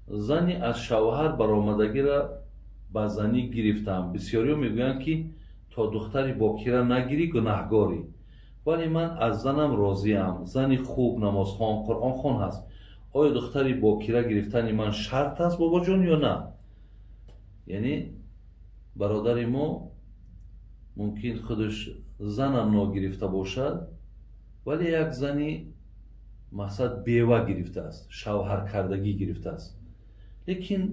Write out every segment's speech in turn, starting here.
зани аз шавҳар баромадагиро ба занӣ гирифтам. Бисёриҳо мегӯянд ки то духтари бокира нагирӣ гунаҳгорӣ. вале ман аз занам розиам. зани хуб, намозхон, қуръонхон ҳаст. оё духтари бокира гирифтани ман шарт аст бобоҷон ё на? яъне бародари мо мумкин худаш занам ногирифта бошад, вале як зани мақсад бева гирифтааст, шавҳаркардагӣ гирифтааст. лекин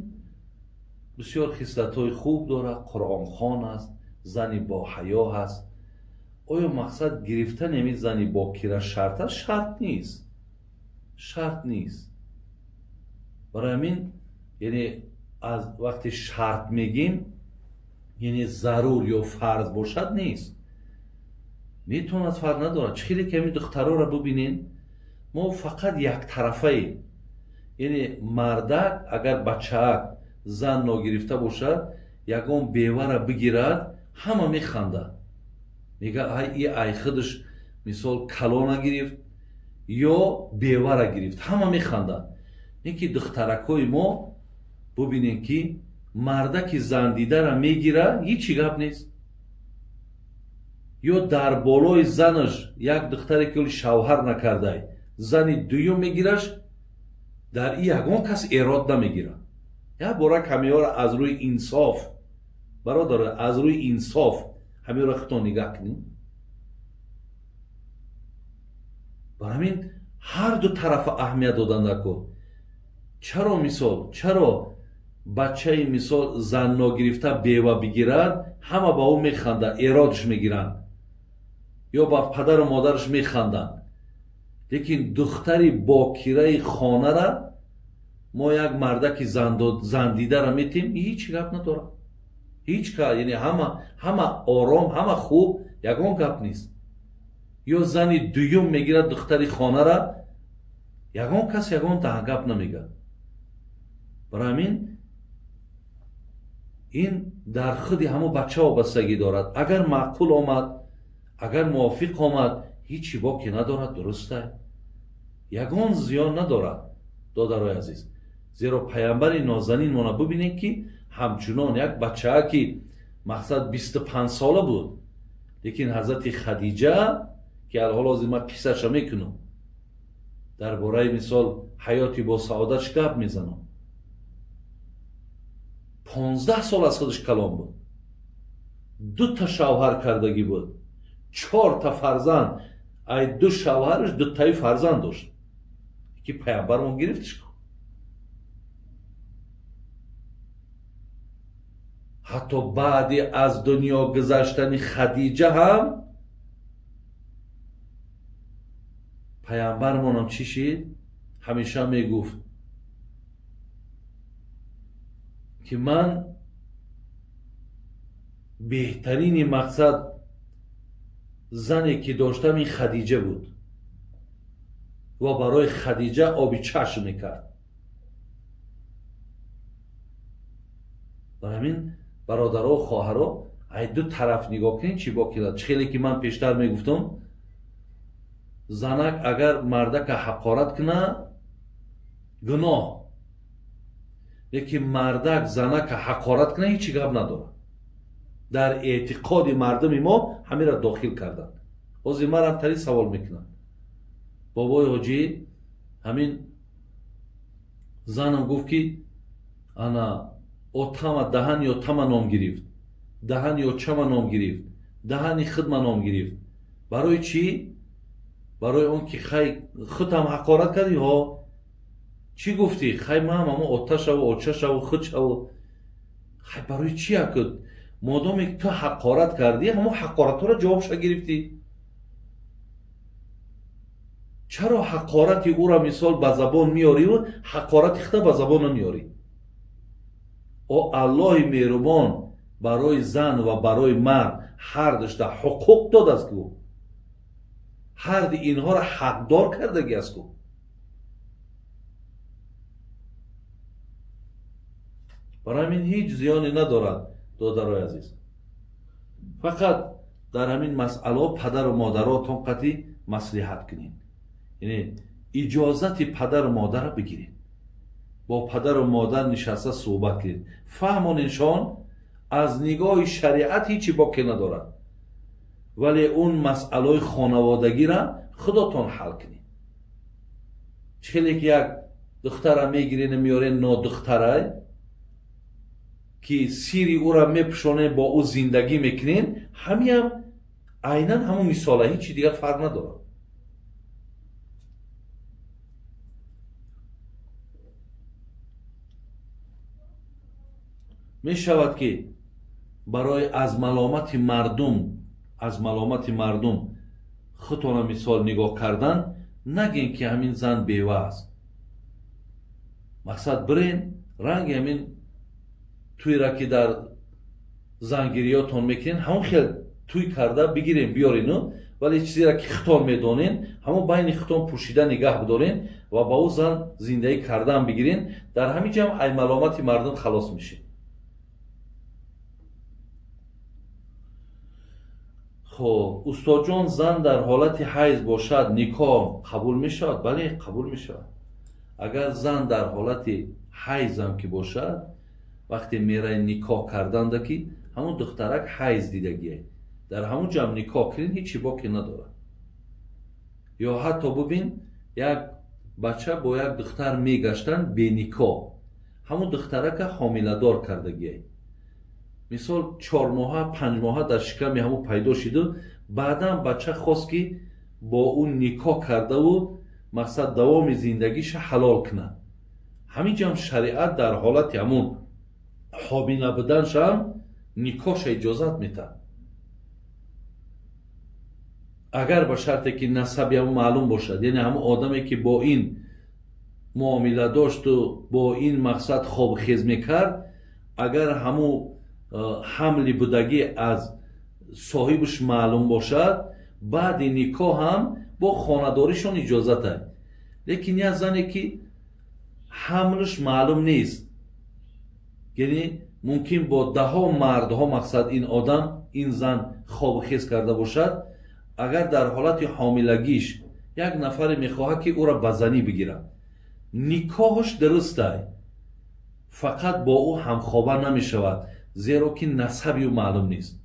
бисёр хислатҳои хуб дорад, қуръонхон аст, зани боҳаё ҳаст. оё мақсад гирифтани ҳамин зани бокира шарт аст? шарт нест. шарт нест. барои ҳамин яъне аз вақте шарт мегим, яъне зарур ё фарз бошад нест. метавонад фарқ надорад. чӣ хеле ки ҳамин духтароро бубинен, мо фақат яктарафаем. яъне мардак агар бачаак зан ногирифта бошад, ягон бевара бигирад, ҳама механдад. мегӯяд ай худаш мисол калона гирифт ё бевара гирифт, ҳама механдад. не ки духтаракҳои мо бубинем ки мардаки зандидара мегира, ҳичи гап нест. ё дар болои занаш як духтаре ки шавҳар накардай, зани дуюм мегираш, дар ин ягон кас эрод намегира. як бора ҳамеҳоро аз рӯи инсоф, бародаро, аз рӯи инсоф ҳамеҳоро худтон нигаҳ кунем. бар ҳамин ҳар ду тарафа аҳамият додандако. чаро мисол, чаро бачаи мисол зан ногирифта бева бигирад, ҳама ба ӯ механданд, эродш мегиранд ё ба падару модараш механданд. лекин духтари бокираи хонара мо як мардаки зандидара метем, ҳеч гап надорад. ҳеч ка, яъне ҳама ором, ҳама хуб, ягон гап нест. ё зани дуюм мегирад духтари хонара, ягон кас ягон гап намегӯяд. барои ҳамин ин дар худи ҳамон бача вобастагӣ дорад. агар маъқул омад, агар мувофиқ омад, ҳичи боки надорад, дурустай, ягон зиён надорад. додарои азиз, зеро пайғамбари нозанин мона бубинем ки ҳамчунон як бачаа ки мақсад 25 сола буд, лекин ҳазрати хадиҷа ки алҳол ҳозир ман қиссаша мекунам, дар бораи мисол ҳаёти босаодатш гап мезанам. 15 сол аз худаш калон буд, 2 та шавҳар кардагӣ буд, 4 та фарзанд. ай 2 шавҳараш 2 таи фарзанд дошт ки пайғамбармон гирифтш. ҳатто баъди аз дунё гузаштани хадиҷа ҳам пайғамбармонам чӣ шид? ҳамеша мегуфт ки ман беҳтарини мақсад зане ки доштам ин хадиҷа буд ва барои хадиҷа оби чашм мекард. бар ҳамин бародаро хоҳаро, ай ду тараф нигоҳ кунед чӣ бокирад. чӣ хеле ки ман пештар мегуфтам, занак агар мардака ҳақорат куна гуноҳ, лекин мардак занака ҳақорат куна ҳичи гап надорад. дар эътиқоди мардуми мо ҳамеро дохил карданд. ҳозир манам тари савол мекунам, бобои ҳоҷӣ ҳамин занам гуфт ки ана отама даҳани отама ном гирифт, даҳани очама ном гирифт, даҳани худма ном гирифт. барои чӣ? барои он ки хай худам ҳақорат кардӣ. ҳо чӣ гуфтӣ? хай ман ҳамо оташаву очашаву худшаву. хай барои чӣ акуд? модоме ту ҳақорат кардӣ, ҳамо ҳақоратҳоро ҷавобша гирифтӣ. чаро ҳақорати ӯро мисол ба забон миёриву ҳақорати худа ба забон намиёрӣ? о аллоҳи меҳрубон барои зан ва барои мард ҳар душта ҳуқуқ додааст гӯ. ҳарди инҳоро ҳақдор кардаги аст гӯ. барои ҳамин ҳеҷ зиёне надорад додарои азиз. фақат дар ҳамин масъала падару модаротон қати маслиҳат кунед, яъне иҷозати падару модарро бигиред. با پدر و مادر نشسته صحبت کنید، فهمانشان از نگاه شریعت هیچی باقی ندارد، ولی اون مسئله خانوادگی را خودتون حل کنید. چخیلی که یک دختره میگیرین میارین نادختره که سیری او را میپشونه با او زندگی میکنین، همین هم عیناً همون مثاله، هیچی دیگر فرق نداره. می شود که برای از ملامت مردم خودتان مثال نگاه کردن، نگین که همین زن بیوه است. مقصد برین رنگ همین توی را که در زنگیریاتون میکنین همون خیلی توی کرده بگیرین بیارین، ولی چیزی را که خودتان میدونین همون بین خودتان پوشیده نگاه بدارین و با او زن زندگی کردن بگیرین. در همین جمع ای ملامت مردم خلاص میشین. خب استاد جان، زن در حالت حیض باشد نکاح قبول میشود؟ بله قبول میشود. اگر زن در حالت حیض هم که باشد، وقتی میره نکاح کردن که همون دخترک حیض دیدگیه، در همون جمع نکاح کنین هیچی باقی نداره. یا حتی ببین یک بچه با یک دختر میگشتن به نکاح، همون دخترک حامله دار کردگیه، مثال 4 ماه 5 ماه در شکم همون پیدا شده، بعدا بچه خواست که با اون نکاح کرده و مقصد دوام زندگیش حلال کنه. همین جمع شریعت در حالت همون حامله بودنش هم نکاحش اجازت میده، اگر به شرطی که نسب همون معلوم باشد. یعنی همون آدمی که با این معامله داشت و با این مقصد خواب خیز میکرد، اگر همون حملی بودگی از صاحبش معلوم باشد، بعد نکاح هم با خانداریشون اجازت هست. لیکن یه زنی که حملش معلوم نیست، یعنی ممکن با 10 مردها مقصد این آدم این زن خواب خیز کرده باشد، اگر در حالت حاملگیش یک نفر میخواهد که او را بزنی بگیرد، نکاحش درسته، فقط با او همخوابه نمیشود، زیرا که نسبی او معلوم نیست.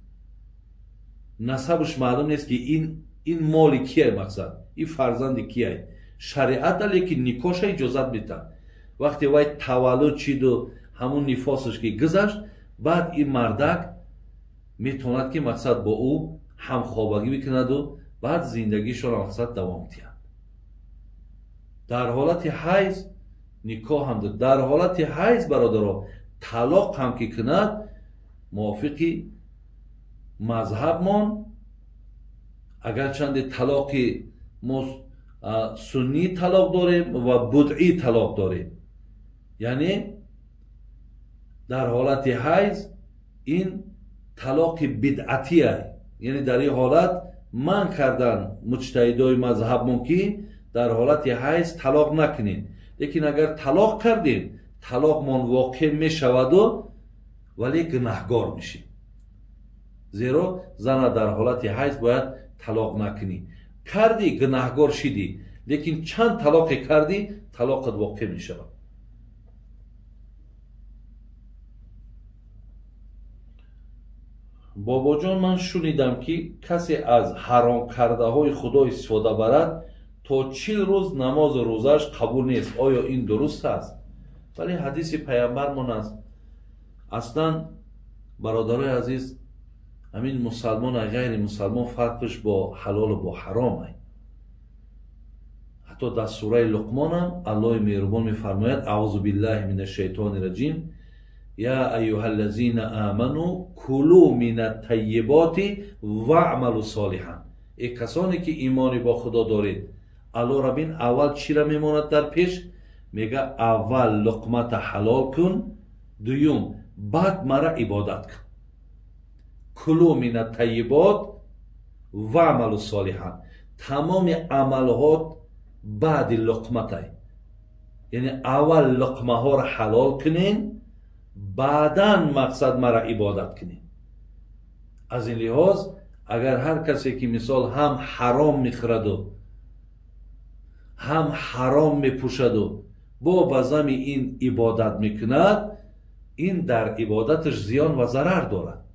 نسبش معلوم نیست که این مال کیه، مقصد این فرزند کیه. شریعت داره که نکاحش اجازت میده. وقتی وای تولد چید و همون نفاسش که گذشت، بعد این مردک میتوند که مقصد با او همخوابگی بکند و بعد زندگیشون را مقصد دوام دهد. در حالت حیض نکاح هم داد. در حالت حیض برادرها طلاق هم که کند، موافقی مذهب من، اگر چند طلاق سنی طلاق داریم و بدعی طلاق داریم، یعنی در حالت حیض این طلاق بدعتیه، یعنی در این حالت من کردن مجتهدای مذهب ممکن در حالت حیض طلاق نکنین. لیکن اگر طلاق کردین طلاق من واقع می شود و ولی گناهگار میشین، زیرا زن در حالت حیض باید طلاق نکنی. کردی گناهگار شدی، لیکن چند طلاق کردی طلاقت واقع می شود. بابا جان، من شنیدم که کسی از حرام کرده های خدا استفاده برد تا 40 روز نماز روزش قبول نیست. آیا این درست است؟ ولی حدیث پیامبرمون است. اصلا برادرای عزیز، همین مسلمان و غیر مسلمان فرقش با حلال و با حرام است. حتی در سوره لقمان هم الله مهربان میفرماید اعوذ بالله من الشیطان الرجیم یا ایها الذین آمنوا کلوا من الطیبات واعملوا صالحا. ای کسانی که ایمانی با خدا دارید، الله را بین اول چی را میماند در پیش؟ میگه اول لقمت حلال کن، دوم بعد مرا عبادت کن. کلوا من الطیبات واعملوا صالحا. تمام عملات بعد لقمت های، یعنی اول لقمه ها را حلال کنین، بعداً مقصد مرا عبادت کنین. از این لحاظ اگر هر کسی که مثال هم حرام میخورد و هم حرام میپوشد و با بزم این عبادت میکند، این در عبادتش زیان و ضرر دارد.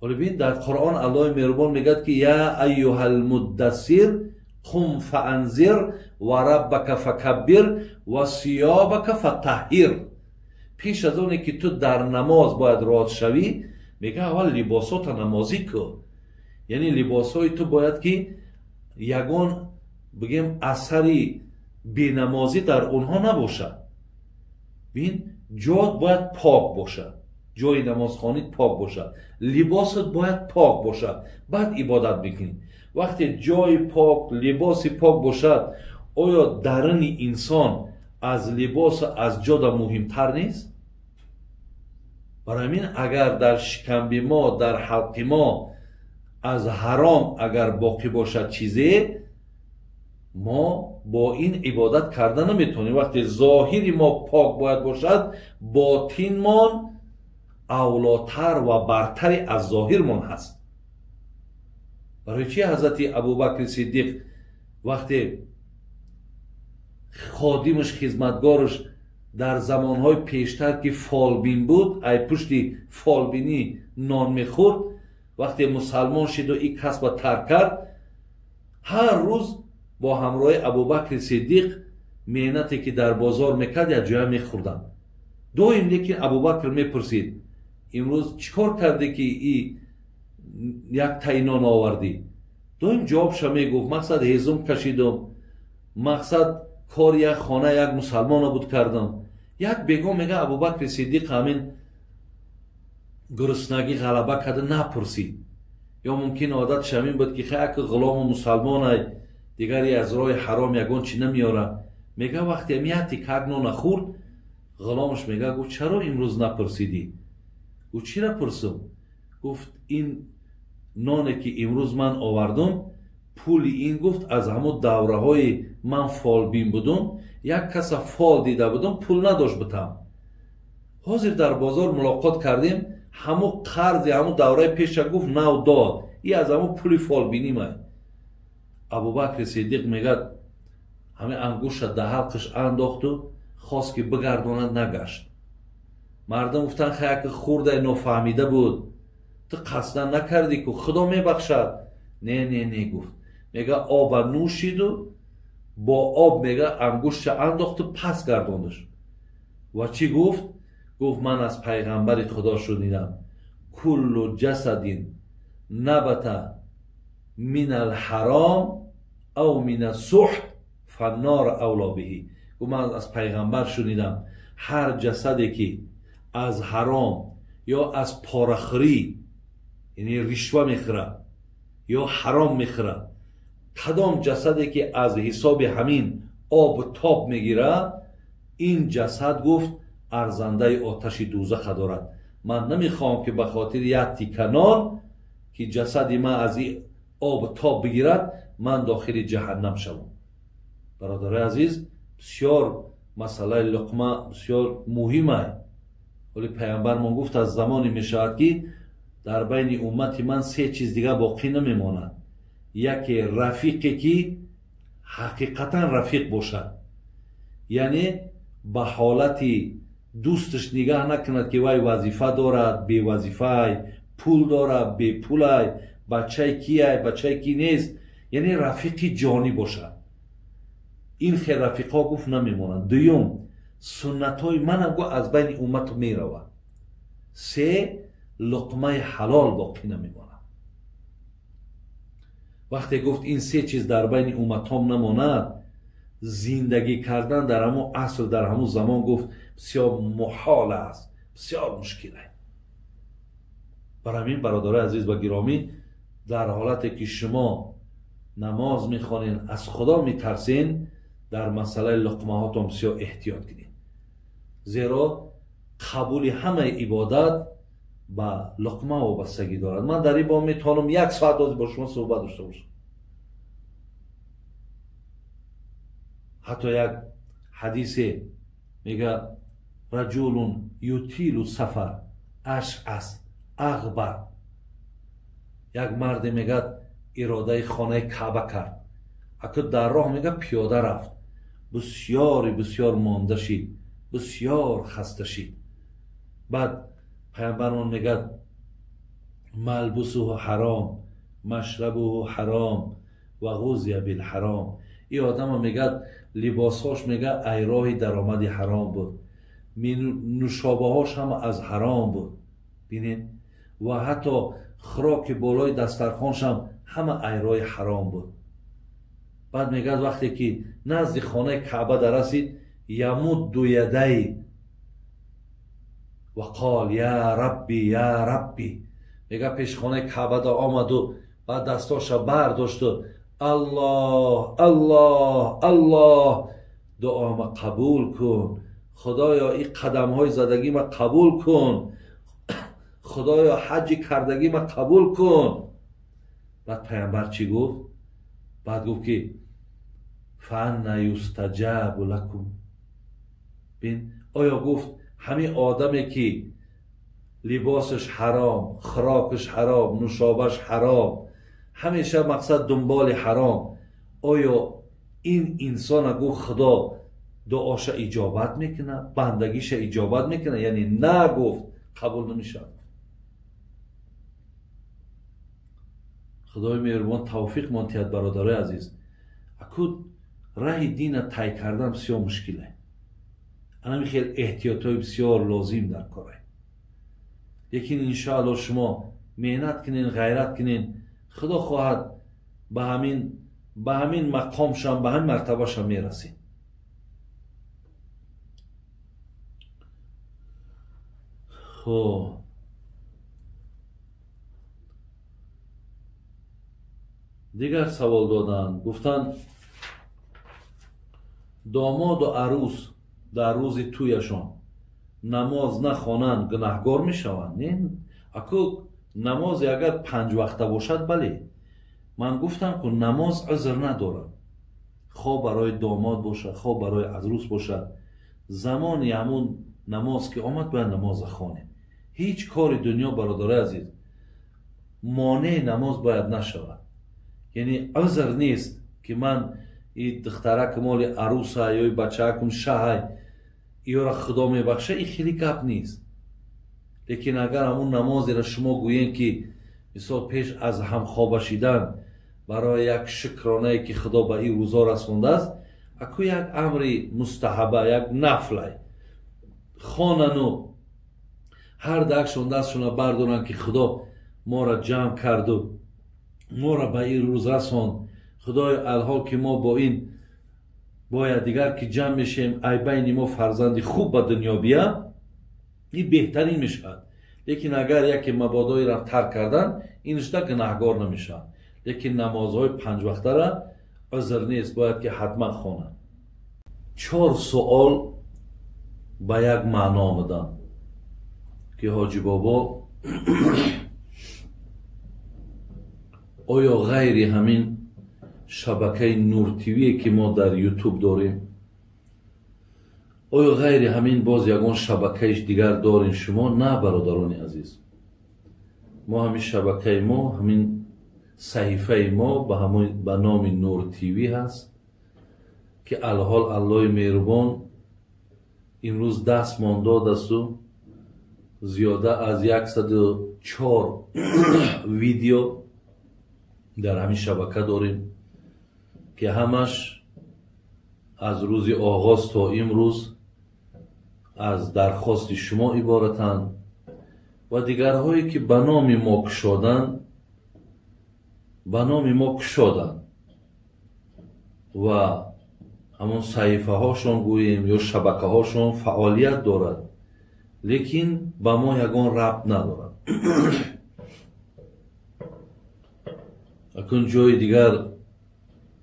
ولی ببین در قرآن الله مهربان میگه که یا ایها المدثر قم فانذر و ربک فکبر و ثیابک فطهر. پیش از اونه که تو در نماز باید راحت شوی، میگه اول لباسات نمازی کن. یعنی لباسای تو باید که یگان بگیم اثری بینمازی در اونها نباشه. ببین جات باید پاک باشه، جای نمازخانیت پاک باشه، لباست باید پاک باشه، بعد عبادت بکنی. وقتی جای پاک، لباس پاک باشد، آیا درون انسان از لباس از جا مهمتر نیست؟ برای همین اگر در شکم ما، در حلق ما از حرام اگر باقی باشد چیزی، ما با این عبادت کردن نمیتونیم. وقتی ظاهری ما پاک باید باشد، باطن ما اولاتر و برتر از ظاهرمان هست. برای چی حضرت ابوبکر صدیق وقتی خادمش، خدمتگارش در زمانهای پیشتر که فالبین بود، ای پشتی فالبینی نان میخورد، وقتی مسلمان شد و این کسب ترک کرد، هر روز با همراه ابوبکر صدیق مهنتی که در بازار میکرد یا جای میخوردن. دویم لیکن ابوبکر میپرسید امروز چیکار کرده که ای یک تای نان آوردی؟ دویم جوابش میگفت مقصد هیزم کشیدم، مقصد کار یک خانه یک مسلمان بود کردم. یک بگو میگه ابوبکر صدیق همین گرسنگی غلبه کرده نپرسید، یا ممکن عادت شمین بود که خیلی که غلام و مسلمان دیگری از راه حرام یگان چی نمیاره. میگه وقتی میاتی که نان خورد، غلامش میگه گفت چرا امروز نپرسیدی؟ گفت چی را پرسم؟ گفت این نانی که امروز من آوردم پول این، گفت از همون دوره های من فال بین بودم، یک کس فال دیده بودم پول نداشت بتم. حاضر در بازار ملاقات کردیم، همون قرض همون دوره پیش گفت نو داد، ای از همون پول فال بینی من. ابوبکر صدیق میگه همه انگوش در حلقش انداخت و خواست که بگرداند، نگشت. مردم گفتن خیلی که خورده نفهمیده بود، تو قصدا نکردی که خدا میبخشد. نه گفت، میگه آب نوشید و با آب میگه انگوش انداخت و پس گرداندش. و چی گفت؟ گفت من از پیغمبر خدا شنیدم کل جسد نبت من الحرام او من السحت فالنار اولی بهی. گفت من از پیغمبر شنیدم هر جسدی که از حرام یا از پارخری، یعنی رشوه میخوره یا حرام میخوره، کدام جسدی که از حساب همین آب تاب میگیره، این جسد گفت ارزنده آتش دوزخ دارد. من نمیخوام که به خاطر یک تیکه نان که جسدی من از این آب تاب بگیرد من داخل جهنم شوم. برادر عزیز، بسیار مسئله لقمه بسیار مهمه. ولی پیامبر من گفت از زمانی میشود که در بین امت من سه چیز دیگه باقی نمیماند. یکی رفیقی که حقیقتا رفیق باشد، یعنی به حالت دوستش نگاه نکند که وای وظیفه دارد بی وظیفه، پول دارد بی پول، بچه کیه بچه کی نیست، یعنی رفیقی جانی باشد. این خیر رفیقا گفت نمیمانند. دوم سنت های من هم گفت از بین امت میروه. سه لقمه حلال باقی نمیماند. وقتی گفت این سه چیز در بین امت هم نماند، زندگی کردن در همون عصر در همون زمان گفت بسیار محال است، بسیار مشکله. برای همین برادر عزیز و گرامی، در حالتی که شما نماز میخوانین از خدا میترسین، در مسئله لقمه هاتون بسیار احتیاط کنین، زیرا قبول همه عبادت با لقمه وابستگی دارد. من در این باب میتونم یک ساعت با شما صحبت داشته باشم. حتی یک حدیث میگه رجل یطیل السفر اشعث اغبر، یک مرد میگه اراده خانه کعبه کرد، اگه در راه میگه پیاده رفت، بسیار مانده شید، بسیار خسته شید. بعد پیامبرمون میگه ملبوسه حرام، مشربه حرام و غذی بالحرام. این آدم میگه لباسهاش میگه ای راه درآمد حرام بود، نوشابه هاش هم از حرام بود. بینید، و حتی خوراک بالای دسترخوانش هم همه ای راه حرام بود. بعد میگه وقتی که نزد خانه کعبه در رسید یمد یدی و قال یا ربی یا ربی، میگه پیش خانه کعبه دا آمد و بعد دستاش برداشت و الله الله الله، دعا ما قبول کن خدایا، این قدم های زدگی ما قبول کن خدایا، حج کردگی ما قبول کن. بعد پیامبر چی گفت؟ بعد گفت که فانا یستجاب لکم. بین آیا گفت همین آدمی که لباسش حرام، خوراکش حرام، نوشابش حرام، همیشه مقصد دنبال حرام، آیا این انسان گفت خدا دعاش اجابت میکنه، بندگیش اجابت میکنه؟ یعنی نه، گفت قبول نمیشه. خدای مهربان توفیق منتهد برادرای عزیز. اکود راه دین طی کردن بسیار مشکله. انا خیلی احتیاطای بسیار لازم در کاره. لیکن انشاءالله شما مهنت کنین، غیرت کنین، خدا خواهد به همین مقام شما، به همین مرتبه شما میرسین. خب دیگر سوال دادن، گفتن داماد و عروس در روز تویشان نماز نخوانند گناهگار میشوند؟ نه، اکو نماز اگر 5 وقته باشد بله. من گفتم که نماز عذر نداره، خواه برای داماد باشد، خواه برای عروس باشد، زمانی همون نماز که آمد باید نماز خوانه. هیچ کار دنیا برادر عزیز مانع نماز باید نشود. یعنی عذر نیست که من این دخترک مال عروسه یا بچه‌کم شه یا را خدا میبخشه، این خیلی گپ نیست. لیکن اگر همون نمازی را شما گویین که مثال پیش از هم خواب شیدن برای یک شکرانه که خدا به این روزا رسونده است، اکو یک امر مستحبه، یک نفله خوانن و هر دکشون دستشون بردارن که خدا ما را جمع کرد و ما را به این روز رسوند. خدای الحال که ما با این باید دیگر که جمع میشیم ای بین ما فرزندی خوب به دنیا بیا، این بهترین میشد. لیکن اگر یکی مبادای را ترک کردن اینشتا گناهگار نمیشن. لیکن نمازهای 5 وقته را عذر نیست، باید که حتما خوانن. 4 سوال به یک معنا آمدن که حاجی بابا آیا غیر همین شبکه نور تیوی که ما در یوتیوب داریم، آیا غیر همین باز یگان شبکهش دیگر دارین شما؟ نه برادران عزیز، ما همین شبکه ما، همین صحیفه ما به نام نور تیوی هست که الحال الله مهربان امروز دستمان داد است و زیاده از 104 ویدیو در همین شبکه داریم که همش از روز آغاز تا امروز از درخواست شما عبارتند و دیگرهایی که به نام ما کشادن و همون صحیفه هاشون گوییم یا شبکه هاشون فعالیت دارد، لیکن با ما یگان ربط ندارد. اکن جای دیگر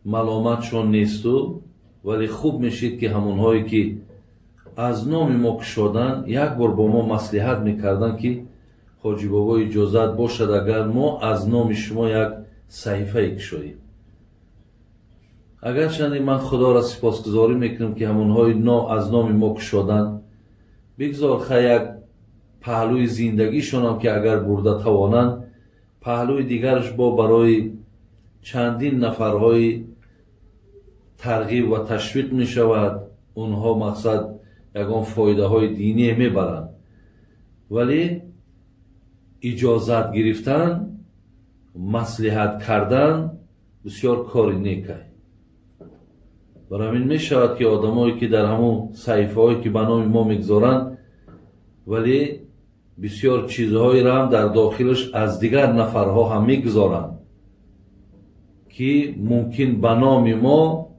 ملامتشون نیستو، ولی خوب میشید که همونهایی که از نام ما کشادن یک بار با ما مصلحت میکردن که حاجی بابا اجازت باشد اگر ما از نام شما یک صحیفه کشاییم. اگر چندی من خدا را سپاسگزاری میکنم که همونهای از نام ما کشادن، بگذار یک پهلوی زندگیشون هم که اگر برده توانن پهلوی دیگرش با برای چندین نفرهای ترغیب و تشویق می شود. اونها مقصد یگان فایده های دینی می برند، ولی اجازت گرفتن، مصلحت کردن بسیار کاری نیکه. برای همین می شود که آدمایی که در همون صحیفه هایی که به نام ما میگذارند، ولی بسیار چیزهایی را هم در داخلش از دیگر نفرها هم میگذارند که ممکن به نام ما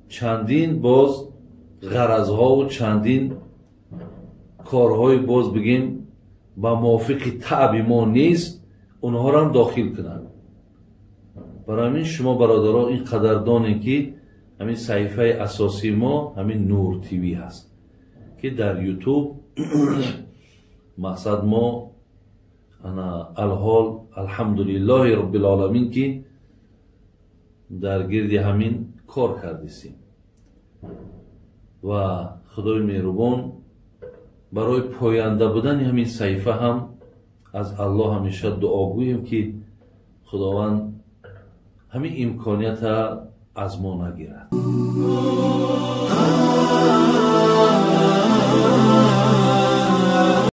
چندین باز غرضها و چندین کارهای باز بگیم با موافق طبع ما نیست، اونها را هم داخل کنند. برای همین شما برادران این قدردانید که همین صحیفه اساسی ما همین نور تیوی هست که در یوتیوب مقصد ما انا الحال الحمدلله رب العالمین که در گرد همین کار کردیم و خدای مهربان برای پاینده بودن همین صحیفه هم از الله همیشه دعا گوییم که خداوند همین امکانیت از ما نگیرد.